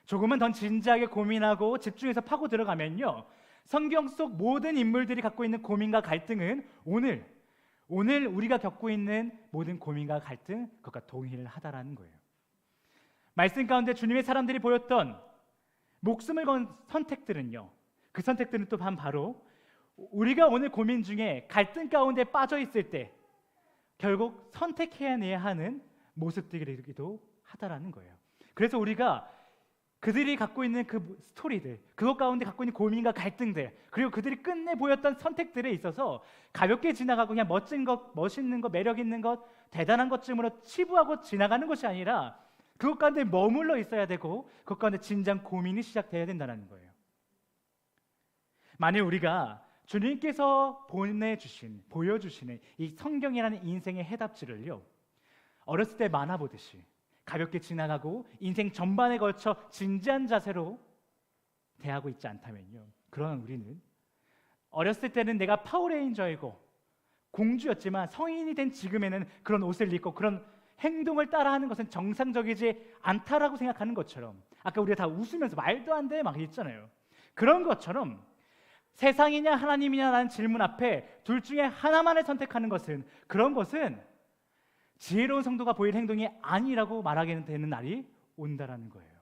조금은 더 진지하게 고민하고 집중해서 파고 들어가면요, 성경 속 모든 인물들이 갖고 있는 고민과 갈등은 오늘 우리가 겪고 있는 모든 고민과 갈등, 그것과 동일하다라는 거예요. 말씀 가운데 주님의 사람들이 보였던 목숨을 건 선택들은요, 그 선택들은 또한 바로 우리가 오늘 고민 중에 갈등 가운데 빠져 있을 때 결국 선택해야 하는 모습들이기도 하다라는 거예요. 그래서 우리가 그들이 갖고 있는 그 스토리들, 그것 가운데 갖고 있는 고민과 갈등들, 그리고 그들이 끝내 보였던 선택들에 있어서 가볍게 지나가고 그냥 멋진 것, 멋있는 것, 매력 있는 것, 대단한 것쯤으로 치부하고 지나가는 것이 아니라 그것 가운데 머물러 있어야 되고 그것 가운데 진지한 고민이 시작돼야 된다는 거예요. 만약 우리가 주님께서 보여주시는 이 성경이라는 인생의 해답지를요, 어렸을 때 만화 보듯이 가볍게 지나가고 인생 전반에 걸쳐 진지한 자세로 대하고 있지 않다면요, 그러나 우리는 어렸을 때는 내가 파워레인저이고 공주였지만 성인이 된 지금에는 그런 옷을 입고 그런 행동을 따라하는 것은 정상적이지 않다라고 생각하는 것처럼, 아까 우리가 다 웃으면서 말도 안 돼 막 했잖아요. 그런 것처럼 세상이냐 하나님이냐라는 질문 앞에 둘 중에 하나만을 선택하는 것은, 그런 것은 지혜로운 성도가 보일 행동이 아니라고 말하게 되는 날이 온다라는 거예요.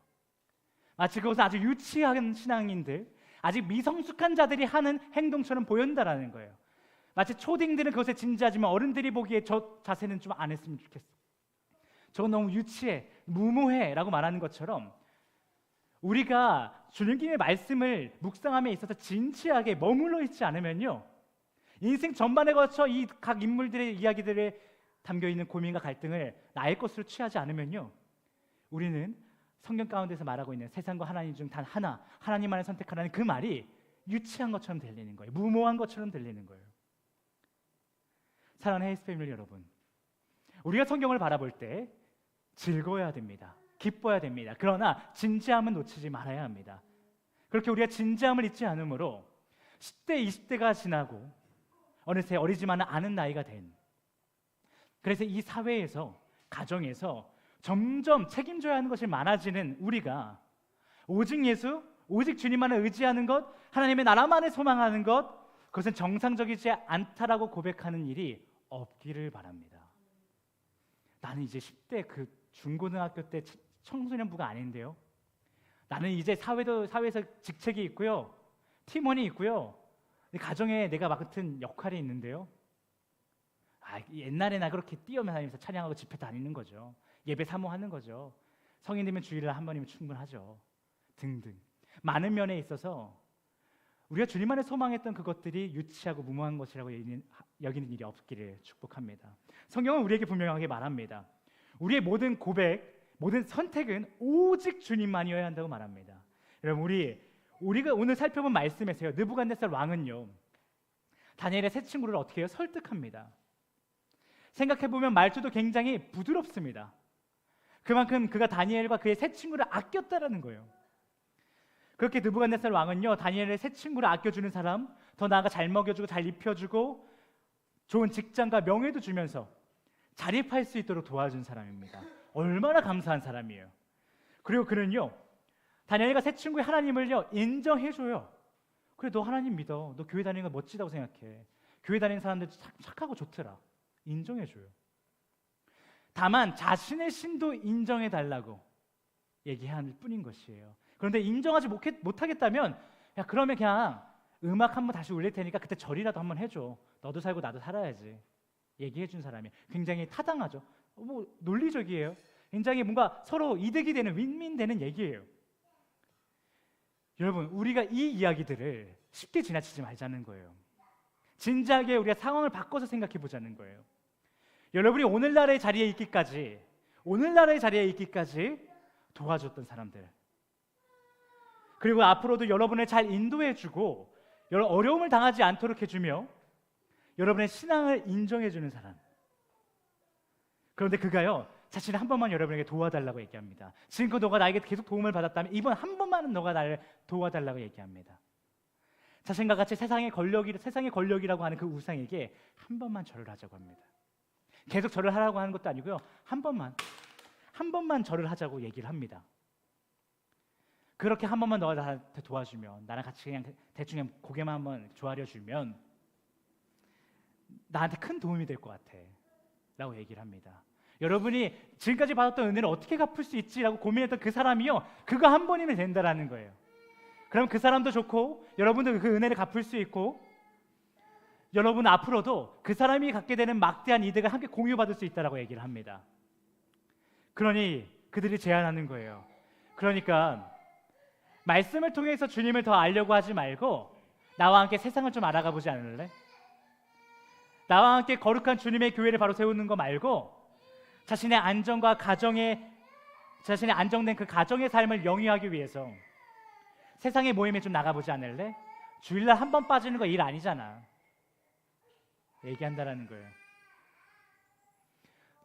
마치 그것은 아주 유치한 신앙인들, 아직 미성숙한 자들이 하는 행동처럼 보인다라는 거예요. 마치 초딩들은 그것에 진지하지만 어른들이 보기에 저 자세는 좀 안 했으면 좋겠어, 저건 너무 유치해, 무모해 라고 말하는 것처럼 우리가 주님의 말씀을 묵상함에 있어서 진지하게 머물러 있지 않으면요, 인생 전반에 걸쳐 이 각 인물들의 이야기들에 담겨있는 고민과 갈등을 나의 것으로 취하지 않으면요, 우리는 성경 가운데서 말하고 있는 세상과 하나님 중 단 하나, 하나님만을 선택하라는 그 말이 유치한 것처럼 들리는 거예요. 무모한 것처럼 들리는 거예요. 사랑하는 헤이스 패밀리 여러분, 우리가 성경을 바라볼 때 즐거워야 됩니다. 기뻐야 됩니다. 그러나 진지함은 놓치지 말아야 합니다. 그렇게 우리가 진지함을 잊지 않으므로 10대, 20대가 지나고 어느새 어리지만 않은 나이가 된, 그래서 이 사회에서, 가정에서 점점 책임져야 하는 것이 많아지는 우리가 오직 예수, 오직 주님만을 의지하는 것, 하나님의 나라만을 소망하는 것, 그것은 정상적이지 않다라고 고백하는 일이 없기를 바랍니다. 나는 이제 10대 그 중고등학교 때 청소년부가 아닌데요, 나는 이제 사회에서 직책이 있고요, 팀원이 있고요, 가정에 내가 맡은 역할이 있는데요, 옛날에 나 그렇게 뛰어면 다니면서 찬양하고 집회 다니는 거죠, 예배 사모하는 거죠, 성인 되면 주일날 한 번이면 충분하죠, 등등 많은 면에 있어서 우리가 주님만을 소망했던 그것들이 유치하고 무모한 것이라고 여기는 일이 없기를 축복합니다. 성경은 우리에게 분명하게 말합니다. 우리의 모든 고백, 모든 선택은 오직 주님만이어야 한다고 말합니다. 여러분, 우리가 오늘 살펴본 말씀에서요, 느부갓네살 왕은요, 다니엘의 세 친구를 어떻게 해요? 설득합니다. 생각해보면 말투도 굉장히 부드럽습니다. 그만큼 그가 다니엘과 그의 세 친구를 아꼈다라는 거예요. 그렇게 느부갓네살 왕은요, 다니엘의 세 친구를 아껴주는 사람, 더 나아가 잘 먹여주고 잘 입혀주고 좋은 직장과 명예도 주면서 자립할 수 있도록 도와준 사람입니다. 얼마나 감사한 사람이에요. 그리고 그는요, 다니엘과 새 친구의 하나님을요 인정해줘요. 그래, 너 하나님 믿어. 너 교회 다니는 거 멋지다고 생각해. 교회 다니는 사람들 착하고 좋더라. 인정해줘요. 다만 자신의 신도 인정해달라고 얘기할 뿐인 것이에요. 그런데 인정하지 못하겠다면, 야, 그러면 그냥 음악 한번 다시 올릴 테니까 그때 절이라도 한번 해줘. 너도 살고 나도 살아야지. 얘기해준 사람이 굉장히 타당하죠. 뭐 논리적이에요. 굉장히 뭔가 서로 이득이 되는, 윈윈 되는 얘기예요. 여러분, 우리가 이 이야기들을 쉽게 지나치지 말자는 거예요. 진지하게 우리가 상황을 바꿔서 생각해 보자는 거예요. 여러분이 오늘날의 자리에 있기까지 도와줬던 사람들, 그리고 앞으로도 여러분을 잘 인도해주고 어려움을 당하지 않도록 해주며 여러분의 신앙을 인정해주는 사람. 그런데 그가요, 자신을 한 번만 여러분에게 도와달라고 얘기합니다. 지금껏 너가 나에게 계속 도움을 받았다면 이번 한 번만은 너가 나를 도와달라고 얘기합니다. 자신과 같이 세상의 권력이라고 하는 그 우상에게 한 번만 절을 하자고 합니다. 계속 절을 하라고 하는 것도 아니고요, 한 번만 절을 하자고 얘기를 합니다. 그렇게 한 번만 너가 나한테 도와주면, 나랑 같이 그냥 대충 그냥 고개만 한번 조아려주면 나한테 큰 도움이 될 것 같아 라고 얘기를 합니다. 여러분이 지금까지 받았던 은혜를 어떻게 갚을 수 있지라고 고민했던 그 사람이요, 그거 한 번이면 된다라는 거예요. 그럼 그 사람도 좋고 여러분도 그 은혜를 갚을 수 있고, 여러분 앞으로도 그 사람이 갖게 되는 막대한 이득을 함께 공유받을 수 있다라고 얘기를 합니다. 그러니 그들이 제안하는 거예요. 그러니까 말씀을 통해서 주님을 더 알려고 하지 말고 나와 함께 세상을 좀 알아가 보지 않을래? 나와 함께 거룩한 주님의 교회를 바로 세우는 거 말고 자신의 안정된 그 가정의 삶을 영위하기 위해서 세상의 모임에 좀 나가보지 않을래? 주일날 한 번 빠지는 거 일 아니잖아. 얘기한다라는 거예요.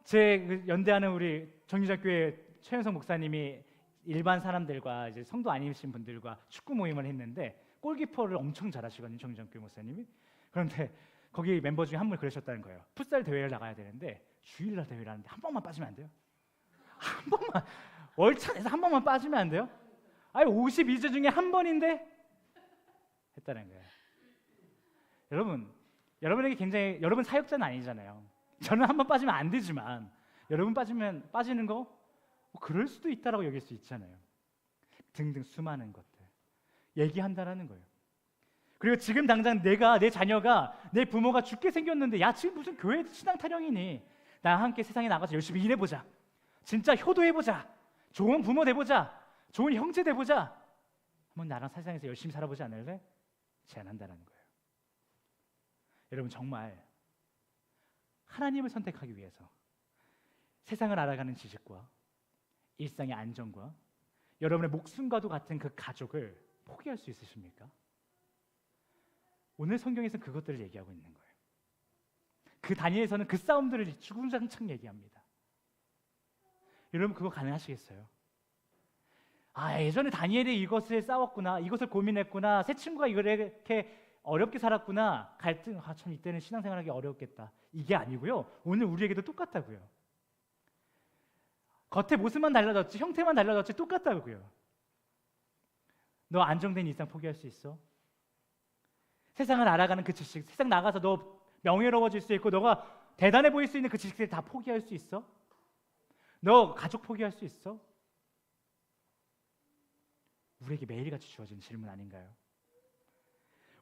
제 연대하는 우리 정유장교회 최현성 목사님이 일반 사람들과 이제 성도 아니신 분들과 축구 모임을 했는데 골키퍼를 엄청 잘하시거든요, 정유장교회 목사님이. 그런데 거기 멤버 중에 한 분이 그러셨다는 거예요. 풋살 대회를 나가야 되는데 주일날 대회를 하는데 한 번만 빠지면 안 돼요? 한 번만, 월찬에서 한 번만 빠지면 안 돼요? 아니 52주 중에 한 번인데? 했다는 거예요. 여러분에게 굉장히, 여러분 사역자는 아니잖아요. 저는 한 번 빠지면 안 되지만 여러분 빠지는 거 그럴 수도 있다라고 여길 수 있잖아요. 등등 수많은 것들 얘기한다라는 거예요. 그리고 지금 당장 내 자녀가, 내 부모가 죽게 생겼는데, 야, 지금 무슨 교회 신앙 타령이니? 나랑 함께 세상에 나가서 열심히 일해보자. 진짜 효도해보자. 좋은 부모 돼보자. 좋은 형제 돼보자. 한번 나랑 세상에서 열심히 살아보지 않을래? 제안한다는 거예요. 여러분, 정말 하나님을 선택하기 위해서 세상을 알아가는 지식과 일상의 안정과 여러분의 목숨과도 같은 그 가족을 포기할 수 있으십니까? 오늘 성경에서는 그것들을 얘기하고 있는 거예요. 그 다니엘서는 그 싸움들을 주구장창 얘기합니다. 여러분, 그거 가능하시겠어요? 아, 예전에 다니엘이 이것을 싸웠구나, 이것을 고민했구나, 새 친구가 이렇게 어렵게 살았구나, 갈등, 참 이때는 신앙생활하기 어려웠겠다, 이게 아니고요, 오늘 우리에게도 똑같다고요. 겉에 모습만 달라졌지, 형태만 달라졌지 똑같다고요. 너 안정된 일상 포기할 수 있어? 세상을 알아가는 그 지식, 세상 나가서 너 명예로워질 수 있고 너가 대단해 보일 수 있는 그 지식들 다 포기할 수 있어? 너 가족 포기할 수 있어? 우리에게 매일같이 주어지는 질문 아닌가요?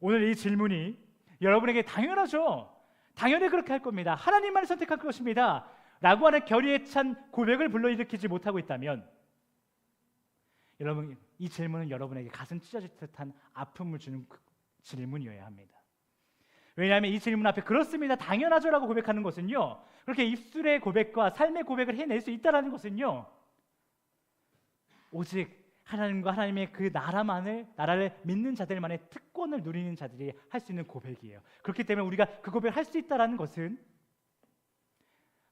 오늘 이 질문이 여러분에게 당연하죠. 당연히 그렇게 할 겁니다. 하나님만을 선택할 것입니다 라고 하는 결의에 찬 고백을 불러일으키지 못하고 있다면, 여러분, 이 질문은 여러분에게 가슴 찢어질 듯한 아픔을 주는 질문이어야 합니다. 왜냐하면 이 질문 앞에 그렇습니다, 당연하죠라고 고백하는 것은요, 그렇게 입술의 고백과 삶의 고백을 해낼 수 있다는 것은요, 오직 하나님과 하나님의 그 나라를 믿는 자들만의 특권을 누리는 자들이 할 수 있는 고백이에요. 그렇기 때문에 우리가 그 고백을 할 수 있다는 것은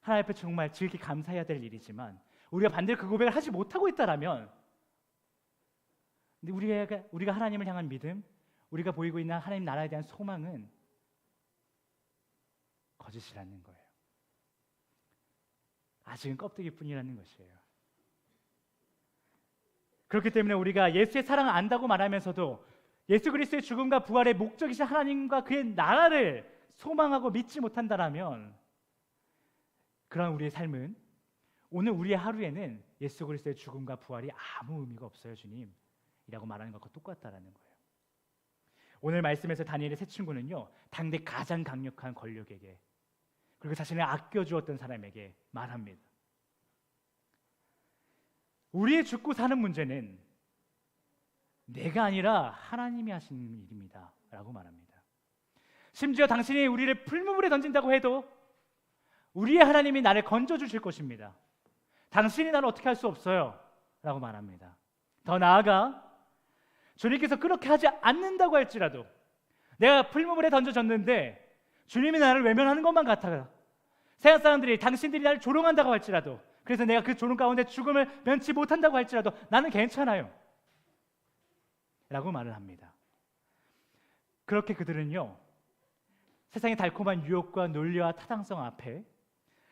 하나님 앞에 정말 지극히 감사해야 될 일이지만, 우리가 반대로 그 고백을 하지 못하고 있다라면, 우리가 하나님을 향한 믿음, 우리가 보이고 있는 하나님 나라에 대한 소망은 거짓이라는 거예요. 아직은 껍데기뿐이라는 것이에요. 그렇기 때문에 우리가 예수의 사랑을 안다고 말하면서도 예수 그리스도의 죽음과 부활의 목적이신 하나님과 그의 나라를 소망하고 믿지 못한다라면 그런 우리의 삶은 오늘 우리의 하루에는 예수 그리스도의 죽음과 부활이 아무 의미가 없어요, 주님 이라고 말하는 것과 똑같다라는 거예요. 오늘 말씀에서 다니엘의 세 친구는요, 당대 가장 강력한 권력에게 그리고 자신을 아껴주었던 사람에게 말합니다. 우리의 죽고 사는 문제는 내가 아니라 하나님이 하시는 일입니다 라고 말합니다. 심지어 당신이 우리를 풀무불에 던진다고 해도 우리의 하나님이 나를 건져주실 것입니다. 당신이 나를 어떻게 할 수 없어요 라고 말합니다. 더 나아가 주님께서 그렇게 하지 않는다고 할지라도 내가 풀무불에 던져졌는데 주님이 나를 외면하는 것만 같아 세상 사람들이 당신들이 나를 조롱한다고 할지라도 그래서 내가 그 조롱 가운데 죽음을 면치 못한다고 할지라도 나는 괜찮아요 라고 말을 합니다. 그렇게 그들은요, 세상의 달콤한 유혹과 논리와 타당성 앞에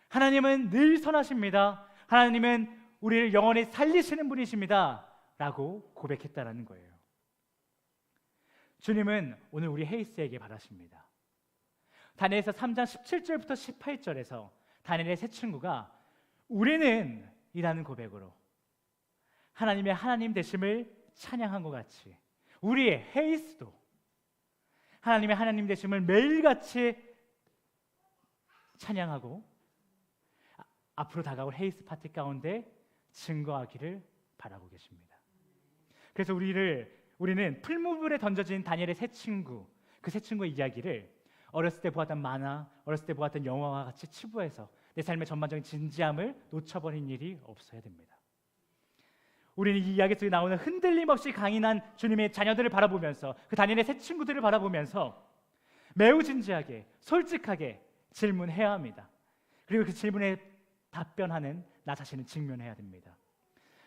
하나님은 늘 선하십니다, 하나님은 우리를 영원히 살리시는 분이십니다 라고 고백했다라는 거예요. 주님은 오늘 우리 헤이스에게 바라십니다. 다니엘서 3장 17절부터 18절에서 다니엘의 세 친구가 우리는 이라는 고백으로 하나님의 하나님 되심을 찬양한 것 같이 우리의 헤이스도 하나님의 하나님 되심을 매일같이 찬양하고 앞으로 다가올 헤이스 파티 가운데 증거하기를 바라고 계십니다. 그래서 우리는 풀무불에 던져진 다니엘의 세 친구, 그 세 친구의 이야기를 어렸을 때 보았던 만화, 어렸을 때 보았던 영화와 같이 치부해서 내 삶의 전반적인 진지함을 놓쳐버린 일이 없어야 됩니다. 우리는 이 이야기 속에 나오는 흔들림 없이 강인한 주님의 자녀들을 바라보면서 그 다니엘의 세 친구들을 바라보면서 매우 진지하게 솔직하게 질문해야 합니다. 그리고 그 질문에 답변하는 나 자신을 직면해야 됩니다.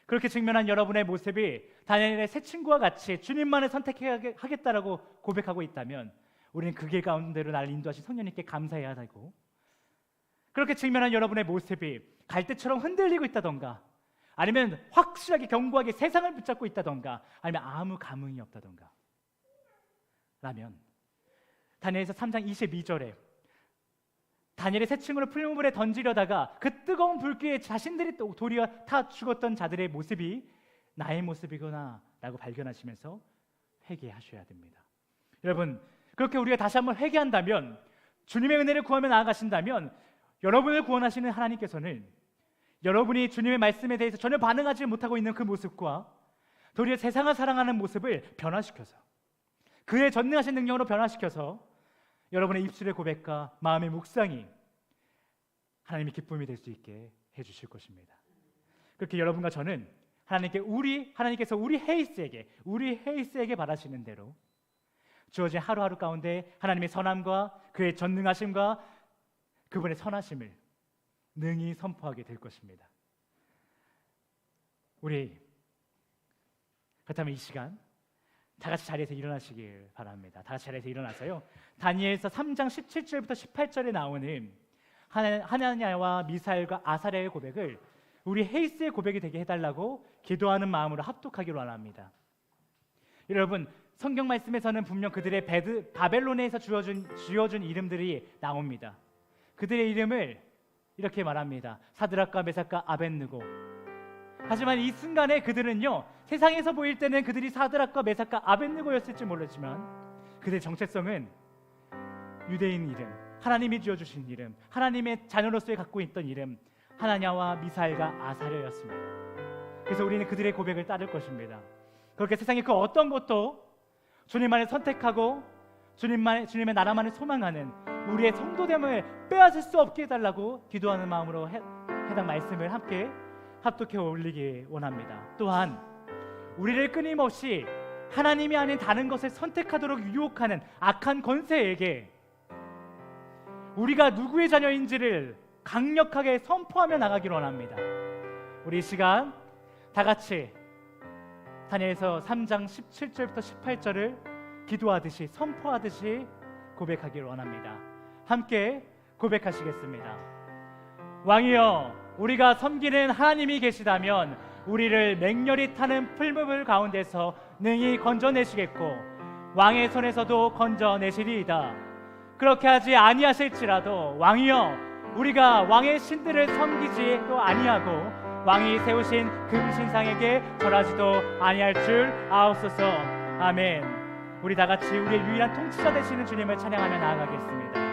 그렇게 직면한 여러분의 모습이 다니엘의 세 친구와 같이 주님만을 선택하겠다라고 고백하고 있다면 우리는 그 길 가운데로 나를 인도하신 성령님께 감사해야 하고, 그렇게 직면한 여러분의 모습이 갈대처럼 흔들리고 있다던가 아니면 확실하게 견고하게 세상을 붙잡고 있다던가 아니면 아무 감흥이 없다던가 라면 다니엘서 3장 22절에 다니엘의 세 친구를 풀무불에 던지려다가 그 뜨거운 불길에 자신들이 또 도리어 타 죽었던 자들의 모습이 나의 모습이구나 라고 발견하시면서 회개하셔야 됩니다. 여러분, 그렇게 우리가 다시 한번 회개한다면, 주님의 은혜를 구하며 나아가신다면 여러분을 구원하시는 하나님께서는 여러분이 주님의 말씀에 대해서 전혀 반응하지 못하고 있는 그 모습과 도리어 세상을 사랑하는 모습을 변화시켜서 그의 전능하신 능력으로 변화시켜서 여러분의 입술의 고백과 마음의 묵상이 하나님의 기쁨이 될 수 있게 해주실 것입니다. 그렇게 여러분과 저는 하나님께서 우리 헤이스에게 바라시는 대로 주어진 하루하루 가운데 하나님의 선함과 그의 전능하심과 그분의 선하심을 능히 선포하게 될 것입니다. 우리 그렇다면 이 시간 다 같이 자리에서 일어나시길 바랍니다. 다 같이 자리에서 일어나서요, 다니엘서 3장 17절부터 18절에 나오는 하나냐와 미사엘과 아사랴의 고백을 우리 헤이스의 고백이 되게 해달라고 기도하는 마음으로 합독하기로 원합니다. 여러분, 성경 말씀에서는 분명 그들의 바벨론에서 지어준 이름들이 나옵니다. 그들의 이름을 이렇게 말합니다. 사드락과 메삭과 아벳느고. 하지만 이 순간에 그들은요, 세상에서 보일 때는 그들이 사드락과 메삭과 아벳느고였을지 모르지만 그들의 정체성은 유대인 이름, 하나님이 지어주신 이름, 하나님의 자녀로서의 갖고 있던 이름 하나냐와 미사엘과 아사랴였습니다. 그래서 우리는 그들의 고백을 따를 것입니다. 그렇게 세상의 그 어떤 것도 주님만을 선택하고 주님의 나라만을 소망하는 우리의 성도됨을 빼앗을 수 없게 해달라고 기도하는 마음으로 해당 말씀을 함께 합독해 올리기 원합니다. 또한 우리를 끊임없이 하나님이 아닌 다른 것을 선택하도록 유혹하는 악한 권세에게 우리가 누구의 자녀인지를 강력하게 선포하며 나가기를 원합니다. 우리 이 시간 다 같이 다니엘서 3장 17절부터 18절을 기도하듯이 선포하듯이 고백하기를 원합니다. 함께 고백하시겠습니다. 왕이여, 우리가 섬기는 하나님이 계시다면 우리를 맹렬히 타는 풀무불 가운데서 능히 건져내시겠고 왕의 손에서도 건져내시리이다. 그렇게 하지 아니하실지라도 왕이여, 우리가 왕의 신들을 섬기지도 아니하고 왕이 세우신 금신상에게 절하지도 아니할 줄 아옵소서. 아멘. 우리 다 같이 우리의 유일한 통치자 되시는 주님을 찬양하며 나아가겠습니다.